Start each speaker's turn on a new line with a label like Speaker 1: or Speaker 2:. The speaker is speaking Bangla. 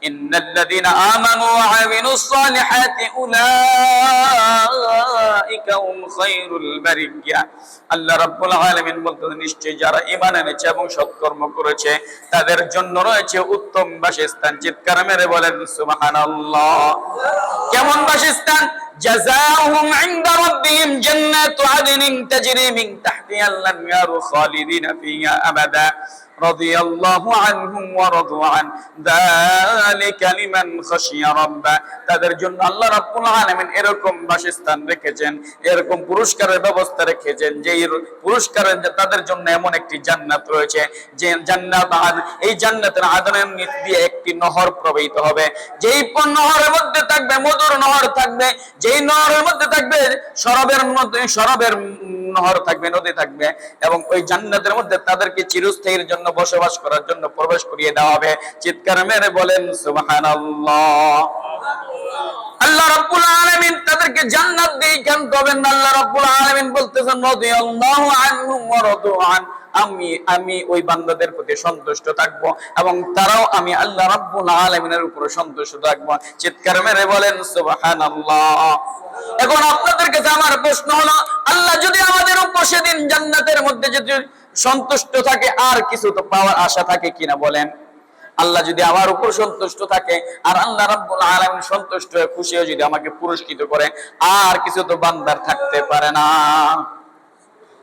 Speaker 1: ইন্নাল্লাযীনা আমানু ওয়া আমিলুস সালিহাতি উলাইকা হুম খায়রুল বারিয়া। আল্লাহ রাব্বুল আলামিন বলতেন, নিশ্চয় যারা ঈমান এনেছে এবং সৎকর্ম করেছে তাদের জন্য রয়েছে উত্তম বাসস্থান। চিৎকার মেরে বলেন সুবহানাল্লাহ। কেমন বাসস্থান? জাযাউহুম ইনদা রাব্বিহিম জান্নাতু আদনিন তাজরি মিন তাহতিহাল আনহারু খালিদিনা ফিহা আবাদা রাদিয়াল্লাহু আনহুম ওয়া রাদু আন যালিকা লিমান খাশিয়া রাব্বা। তাদের জন্য আল্লাহ রাব্বুল আলামিন এরকম বাসস্থান রেখেছেন, এরকম পুরস্কারের ব্যবস্থা রেখেছেন, যে পুরস্কারের তাদের জন্য এমন একটি জান্নাত রয়েছে, যে জান্নাত এই জান্নাতের আদনের নিচ দিয়ে একটি নহর প্রবাহিত হবে। যেই নহরের মধ্যে থাকবে মধুর নহর থাকবে, যেই নহরের মধ্যে থাকবে শরাবের নহর থাকবে, নদী থাকবে, এবং ওই জান্নাতের মধ্যে তাদেরকে চিরস্থায়ীর জন্য বসবাস করার জন্য প্রবেশ করিয়ে দেওয়া হবে। চিৎকার মেরে বলেন সুবহানাল্লাহ। আল্লাহ রাব্বুল আলামিন তাদেরকে জান্নাত দিয়ে কেন দেবেন? আল্লাহ রাব্বুল আলামিন বলতেছেন, রাদিয়াল্লাহু আনহুম ওয়া রাদু আন, আমি ওই বান্দাদের প্রতি সন্তুষ্ট থাকব এবং তারাও আমি আল্লাহ রাব্বুল আলামিনের উপর সন্তুষ্ট থাকব। চিৎকার মেরে বলেন সুবহানাল্লাহ। এখন আপনাদের কাছে আমার প্রশ্ন হলো, আল্লাহ যদি আমাদের উপর সেদিন জান্নাতের মধ্যে যদি সন্তুষ্ট থাকে, আর কিছু তো পাওয়ার আশা থাকে কিনা বলেন? আল্লাহ যদি আমার উপর সন্তুষ্ট থাকে আর আল্লাহ রাব্বুল আলামিন সন্তুষ্ট হয়ে খুশি হয়ে যদি আমাকে পুরস্কৃত করে, আর কিছু তো বান্দার থাকতে পারে না।